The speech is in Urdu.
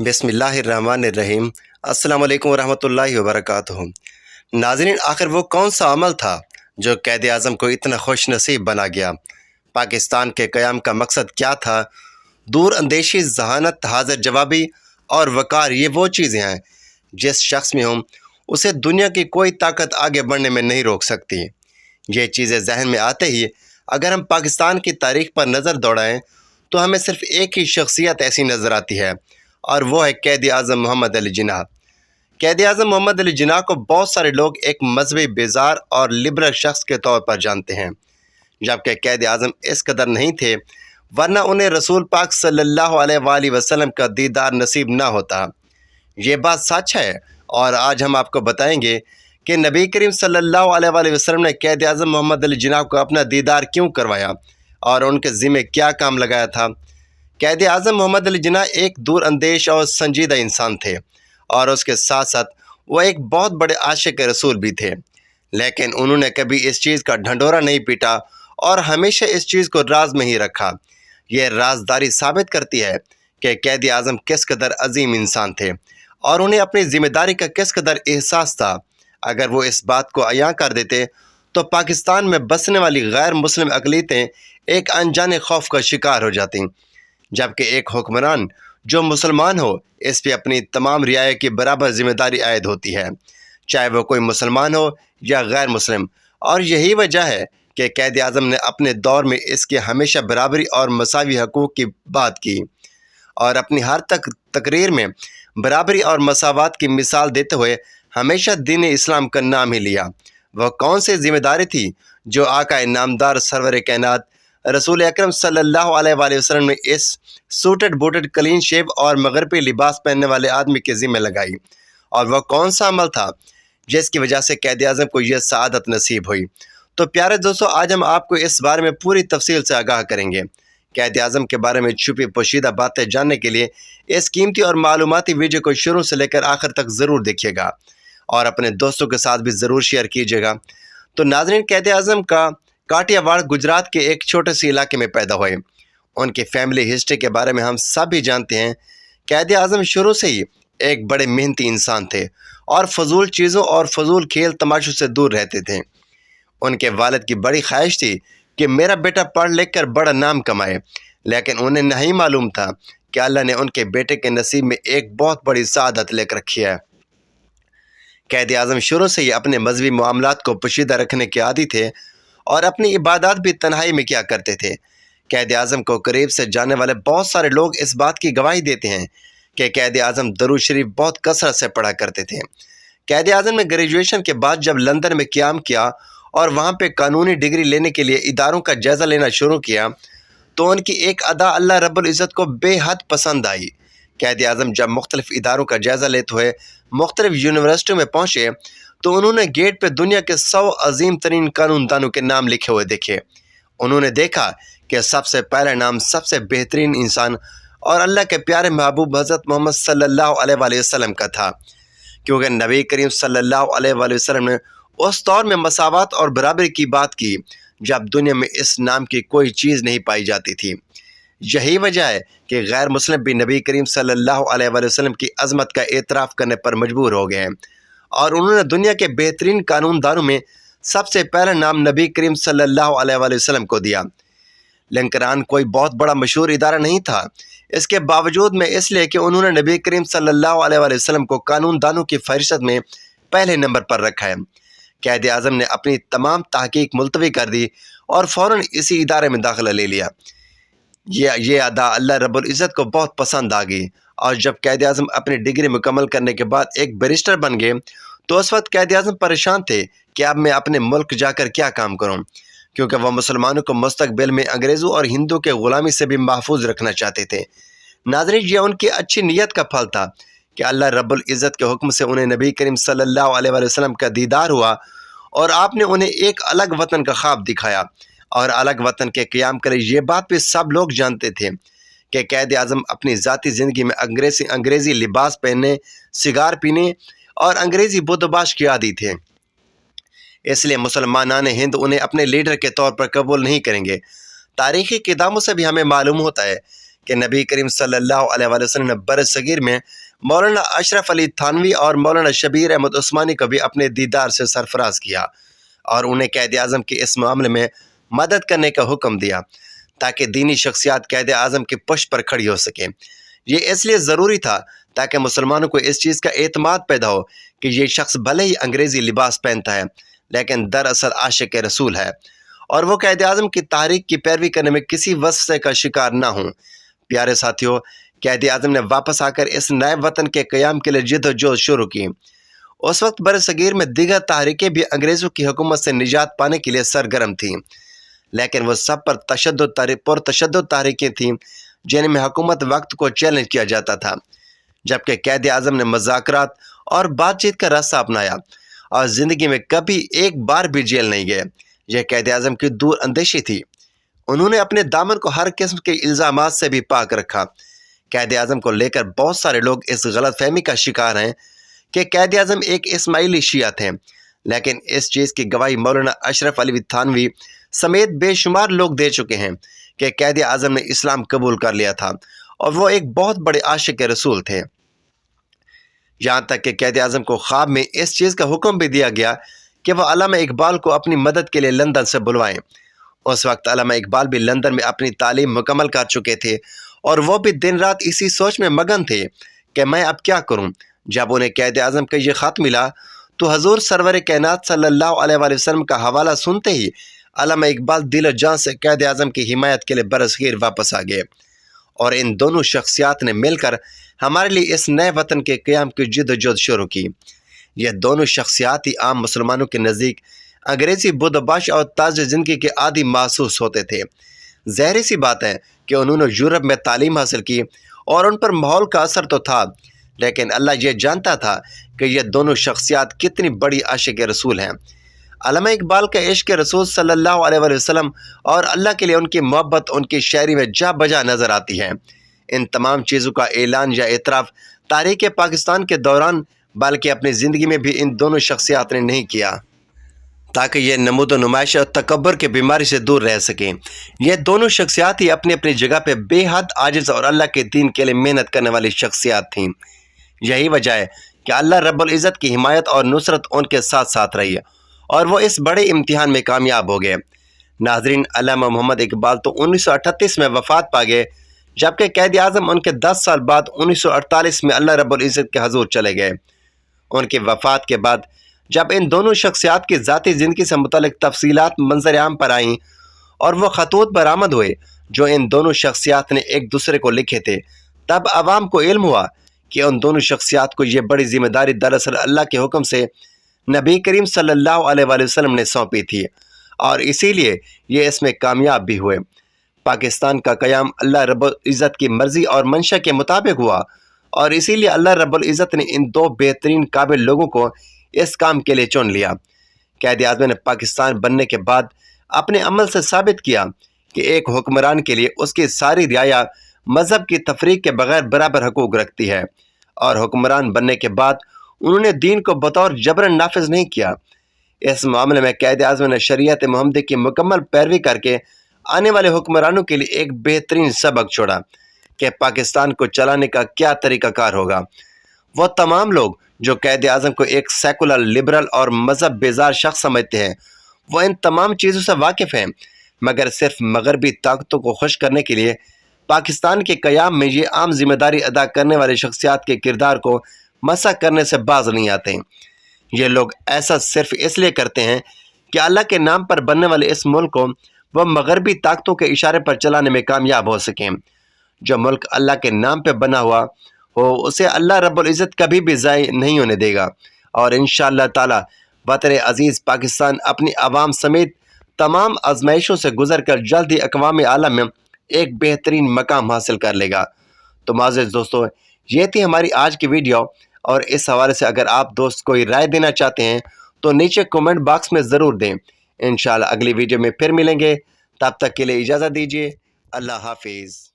بسم اللہ الرحمن الرحیم۔ السلام علیکم ورحمۃ اللہ وبرکاتہ۔ ناظرین، آخر وہ کون سا عمل تھا جو قائد اعظم کو اتنا خوش نصیب بنا گیا؟ پاکستان کے قیام کا مقصد کیا تھا؟ دور اندیشی، ذہانت، حاضر جوابی اور وقار، یہ وہ چیزیں ہیں جس شخص میں ہوں اسے دنیا کی کوئی طاقت آگے بڑھنے میں نہیں روک سکتی۔ یہ چیزیں ذہن میں آتے ہی اگر ہم پاکستان کی تاریخ پر نظر دوڑائیں تو ہمیں صرف ایک ہی شخصیت ایسی نظر آتی ہے، اور وہ ہے قائد اعظم محمد علی جناح۔ قائد اعظم محمد علی جناح کو بہت سارے لوگ ایک مذہبی بیزار اور لبرل شخص کے طور پر جانتے ہیں، جبکہ قائد اعظم اس قدر نہیں تھے، ورنہ انہیں رسول پاک صلی اللہ علیہ وآلہ وسلم کا دیدار نصیب نہ ہوتا۔ یہ بات سچ ہے، اور آج ہم آپ کو بتائیں گے کہ نبی کریم صلی اللہ علیہ وآلہ وسلم نے قائد اعظم محمد علی جناح کو اپنا دیدار کیوں کروایا اور ان کے ذمہ کیا کام لگایا تھا۔ قائد اعظم محمد علی جناح ایک دور اندیش اور سنجیدہ انسان تھے، اور اس کے ساتھ ساتھ وہ ایک بہت بڑے عاشق رسول بھی تھے، لیکن انہوں نے کبھی اس چیز کا ڈھنڈورا نہیں پیٹا اور ہمیشہ اس چیز کو راز میں ہی رکھا۔ یہ رازداری ثابت کرتی ہے کہ قائد اعظم کس قدر عظیم انسان تھے اور انہیں اپنی ذمہ داری کا کس قدر احساس تھا۔ اگر وہ اس بات کو عیاں کر دیتے تو پاکستان میں بسنے والی غیر مسلم اقلیتیں ایک انجانے خوف کا شکار ہو جاتیں، جبکہ ایک حکمران جو مسلمان ہو اس پہ اپنی تمام رعایا کی برابر ذمہ داری عائد ہوتی ہے، چاہے وہ کوئی مسلمان ہو یا غیر مسلم۔ اور یہی وجہ ہے کہ قائد اعظم نے اپنے دور میں اس کے ہمیشہ برابری اور مساوی حقوق کی بات کی، اور اپنی ہر تقریر میں برابری اور مساوات کی مثال دیتے ہوئے ہمیشہ دین اسلام کا نام ہی لیا۔ وہ کون سی ذمہ داری تھی جو آقا نامدار سرور کائنات رسول اکرم صلی اللہ علیہ وآلہ وسلم نے اس سوٹڈ بوٹڈ کلین شیو اور مغربی لباس پہننے والے آدمی کے ذمہ لگائی، اور وہ کون سا عمل تھا جس کی وجہ سے قائد اعظم کو یہ سعادت نصیب ہوئی؟ تو پیارے دوستو، آج ہم آپ کو اس بارے میں پوری تفصیل سے آگاہ کریں گے۔ قائد اعظم کے بارے میں چھپی پوشیدہ باتیں جاننے کے لیے اس قیمتی اور معلوماتی ویڈیو کو شروع سے لے کر آخر تک ضرور دیکھیے گا، اور اپنے دوستوں کے ساتھ بھی ضرور شیئر کیجیے گا۔ تو ناظرین، قائد اعظم کا کاٹیا واڑ گجرات کے ایک چھوٹے سے علاقے میں پیدا ہوئے۔ ان کی فیملی ہسٹری کے بارے میں ہم سب ہی جانتے ہیں۔ قائد اعظم شروع سے ہی ایک بڑے محنتی انسان تھے اور فضول چیزوں اور فضول کھیل تماشوں سے دور رہتے تھے۔ ان کے والد کی بڑی خواہش تھی کہ میرا بیٹا پڑھ لکھ کر بڑا نام کمائے، لیکن انہیں نہیں معلوم تھا کہ اللہ نے ان کے بیٹے کے نصیب میں ایک بہت بڑی سعادت لے کر رکھی ہے۔ قائد اعظم شروع سے ہی اپنے مذہبی معاملات کو پوشیدہ رکھنے کے عادی تھے اور اپنی عبادات بھی تنہائی میں کیا کرتے تھے۔ قائد اعظم کو قریب سے جاننے والے بہت سارے لوگ اس بات کی گواہی دیتے ہیں کہ قائد اعظم درود شریف بہت کثرت سے پڑھا کرتے تھے۔ قائد اعظم نے گریجویشن کے بعد جب لندن میں قیام کیا اور وہاں پہ قانونی ڈگری لینے کے لیے اداروں کا جائزہ لینا شروع کیا تو ان کی ایک ادا اللہ رب العزت کو بے حد پسند آئی۔ قائد اعظم جب مختلف اداروں کا جائزہ لیتے ہوئے مختلف یونیورسٹیوں میں پہنچے تو انہوں نے گیٹ پہ دنیا کے 100 عظیم ترین قانون دانوں کے نام لکھے ہوئے دیکھے۔ انہوں نے دیکھا کہ سب سے پہلا نام سب سے بہترین انسان اور اللہ کے پیارے محبوب حضرت محمد صلی اللہ علیہ وآلہ وسلم کا تھا، کیونکہ نبی کریم صلی اللہ علیہ وآلہ وسلم نے اس دور میں مساوات اور برابری کی بات کی جب دنیا میں اس نام کی کوئی چیز نہیں پائی جاتی تھی۔ یہی وجہ ہے کہ غیر مسلم بھی نبی کریم صلی اللہ علیہ وآلہ وسلم کی عظمت کا اعتراف کرنے پر مجبور ہو گئے ہیں، اور انہوں نے دنیا کے بہترین قانون دانوں میں سب سے پہلا نام نبی کریم صلی اللہ علیہ وآلہ وسلم کو دیا۔ لنکران کوئی بہت بڑا مشہور ادارہ نہیں تھا، اس کے باوجود میں اس لیے کہ انہوں نے نبی کریم صلی اللہ علیہ وآلہ وسلم کو قانون دانوں کی فہرست میں پہلے نمبر پر رکھا ہے۔ قائد اعظم نے اپنی تمام تحقیق ملتوی کر دی اور فوراً اسی ادارے میں داخلہ لے لیا۔ یہ ادا اللہ رب العزت کو بہت پسند آ گئی، اور جب قائد اعظم اپنی ڈگری مکمل کرنے کے بعد ایک بیرسٹر بن گئے تو اس وقت قائد اعظم پریشان تھے کہ اب میں اپنے ملک جا کر کیا کام کروں، کیونکہ وہ مسلمانوں کو مستقبل میں انگریزوں اور ہندوؤں کے غلامی سے بھی محفوظ رکھنا چاہتے تھے۔ ناظرین، یہ ان کی اچھی نیت کا پھل تھا کہ اللہ رب العزت کے حکم سے انہیں نبی کریم صلی اللہ علیہ وآلہ وسلم کا دیدار ہوا، اور آپ نے انہیں ایک الگ وطن کا خواب دکھایا، اور الگ وطن کے قیام کے لیے یہ بات بھی سب لوگ جانتے تھے کہ قائد اعظم اپنی ذاتی زندگی میں انگریزی لباس پہننے، سگار پینے اور انگریزی بود و باش کے عادی تھے، اس لیے مسلمانان ہند انہیں اپنے لیڈر کے طور پر قبول نہیں کریں گے۔ تاریخی کتابوں سے بھی ہمیں معلوم ہوتا ہے کہ نبی کریم صلی اللہ علیہ وسلم نے برصغیر میں مولانا اشرف علی تھانوی اور مولانا شبیر احمد عثمانی کو بھی اپنے دیدار سے سرفراز کیا اور انہیں قائد اعظم کے اس معاملے میں مدد کرنے کا حکم دیا تاکہ دینی شخصیات قائد اعظم کی پشت پر کھڑی ہو سکیں۔ یہ اس لیے ضروری تھا تاکہ مسلمانوں کو اس چیز کا اعتماد پیدا ہو کہ یہ شخص بھلے ہی انگریزی لباس پہنتا ہے لیکن دراصل عاشق رسول ہے اور وہ قائد اعظم کی تحریک کی پیروی کرنے میں کسی وسوسے کا شکار نہ ہوں۔ پیارے ساتھیوں، قائد اعظم نے واپس آ کر اس نئے وطن کے قیام کے لیے جد و جہد شروع کی۔ اس وقت برصغیر میں دیگر تحریکیں بھی انگریزوں کی حکومت سے نجات پانے کے لیے سرگرم تھیں، لیکن وہ سب پر پرتشدد تحریکیں تھیں جن میں حکومت وقت کو چیلنج کیا جاتا تھا، جبکہ قائد اعظم نے مذاکرات اور بات چیت کا راستہ اپنایا اور زندگی میں کبھی ایک بار بھی جیل نہیں گئے۔ یہ قائد اعظم کی دور اندیشی تھی۔ انہوں نے اپنے دامن کو ہر قسم کے الزامات سے بھی پاک رکھا۔ قائد اعظم کو لے کر بہت سارے لوگ اس غلط فہمی کا شکار ہیں کہ قائد اعظم ایک اسماعیلی شیعہ تھے، لیکن اس چیز کی گواہی مولانا اشرف علی تھانوی سمیت بے شمار لوگ دے چکے ہیں کہ قائد اعظم نے اسلام قبول کر لیا تھا اور وہ ایک بہت بڑے عاشق رسول تھے۔ یہاں تک کہ قائد اعظم کو خواب میں اس چیز کا حکم بھی دیا گیا کہ وہ علامہ اقبال کو اپنی مدد کے لیے لندن سے بلوائیں۔ اس وقت علامہ اقبال بھی لندن میں اپنی تعلیم مکمل کر چکے تھے اور وہ بھی دن رات اسی سوچ میں مگن تھے کہ میں اب کیا کروں۔ جب انہیں قائد اعظم کا یہ خط ملا تو حضور سرور کائنات صلی اللہ علیہ وسلم کا حوالہ سنتے ہی علامہ اقبال دل و جان سے قائد اعظم کی حمایت کے لیے برصغیر واپس آ گئے اور ان دونوں شخصیات نے مل کر ہمارے لیے اس نئے وطن کے قیام کی جد و جہد شروع کی۔ یہ دونوں شخصیات ہی عام مسلمانوں کے نزدیک انگریزی بدعباش اور طرز زندگی کے عادی محسوس ہوتے تھے۔ ظاہری سی بات ہے کہ انہوں نے یورپ میں تعلیم حاصل کی اور ان پر ماحول کا اثر تو تھا، لیکن اللہ یہ جانتا تھا کہ یہ دونوں شخصیات کتنی بڑی عاشق رسول ہیں۔ علامہ اقبال کا عشق رسول صلی اللہ علیہ وسلم اور اللہ کے لیے ان کی محبت ان کی شاعری میں جا بجا نظر آتی ہے۔ ان تمام چیزوں کا اعلان یا اعتراف تاریخ پاکستان کے دوران بلکہ اپنی زندگی میں بھی ان دونوں شخصیات نے نہیں کیا تاکہ یہ نمود و نمائش اور تکبر کی بیماری سے دور رہ سکیں۔ یہ دونوں شخصیات ہی اپنی اپنی جگہ پہ بے حد عاجز اور اللہ کے دین کے لیے محنت کرنے والی شخصیات تھیں۔ یہی وجہ ہے کہ اللہ رب العزت کی حمایت اور نصرت ان کے ساتھ ساتھ رہی ہے اور وہ اس بڑے امتحان میں کامیاب ہو گئے۔ ناظرین، علامہ محمد اقبال تو 1938 میں وفات پا گئے، جبکہ قائد اعظم ان کے 10 سال بعد 1948 میں اللہ رب العزت کے حضور چلے گئے۔ ان کی وفات کے بعد جب ان دونوں شخصیات کی ذاتی زندگی سے متعلق تفصیلات منظر عام پر آئیں اور وہ خطوط برآمد ہوئے جو ان دونوں شخصیات نے ایک دوسرے کو لکھے تھے، تب عوام کو علم ہوا کہ ان دونوں شخصیات کو یہ بڑی ذمہ داری دراصل اللہ کے حکم سے نبی کریم صلی اللہ علیہ وسلم نے سونپی تھی اور اسی لیے یہ اس میں کامیاب بھی ہوئے۔ پاکستان کا قیام اللہ رب العزت کی مرضی اور منشا کے مطابق ہوا اور اسی لیے اللہ رب العزت نے ان دو بہترین قابل لوگوں کو اس کام کے لیے چن لیا۔ قائد اعظم نے پاکستان بننے کے بعد اپنے عمل سے ثابت کیا کہ ایک حکمران کے لیے اس کی ساری رعایا مذہب کی تفریق کے بغیر برابر حقوق رکھتی ہے، اور حکمران بننے کے بعد انہوں نے دین کو بطور جبرن نافذ نہیں کیا۔ اس معاملے میں قائد اعظم نے شریعت محمدی کی مکمل پیروی کر کے آنے والے حکمرانوں کے لیے ایک بہترین سبق چھوڑا کہ پاکستان کو چلانے کا کیا طریقہ کار ہوگا۔ وہ تمام لوگ جو قائد اعظم کو ایک سیکولر، لبرل اور مذہب بیزار شخص سمجھتے ہیں، وہ ان تمام چیزوں سے واقف ہیں، مگر صرف مغربی طاقتوں کو خوش کرنے کے لیے پاکستان کے قیام میں یہ عام ذمہ داری ادا کرنے والے شخصیات کے کردار کو مسخ کرنے سے باز نہیں آتے۔ یہ لوگ ایسا صرف اس لیے کرتے ہیں کہ اللہ کے نام پر بننے والے اس ملک کو وہ مغربی طاقتوں کے اشارے پر چلانے میں کامیاب ہو سکیں۔ جو ملک اللہ کے نام پہ بنا ہوا ہو اسے اللہ رب العزت کبھی بھی ضائع نہیں ہونے دے گا، اور انشاءاللہ تعالی وطن عزیز پاکستان اپنی عوام سمیت تمام آزمائشوں سے گزر کر جلد ہی اقوام عالم میں ایک بہترین مقام حاصل کر لے گا۔ تو معزز دوستو، یہ تھی ہماری آج کی ویڈیو، اور اس حوالے سے اگر آپ دوست کوئی رائے دینا چاہتے ہیں تو نیچے کومنٹ باکس میں ضرور دیں۔ انشاءاللہ اگلی ویڈیو میں پھر ملیں گے، تب تک کے لیے اجازت دیجیے۔ اللہ حافظ۔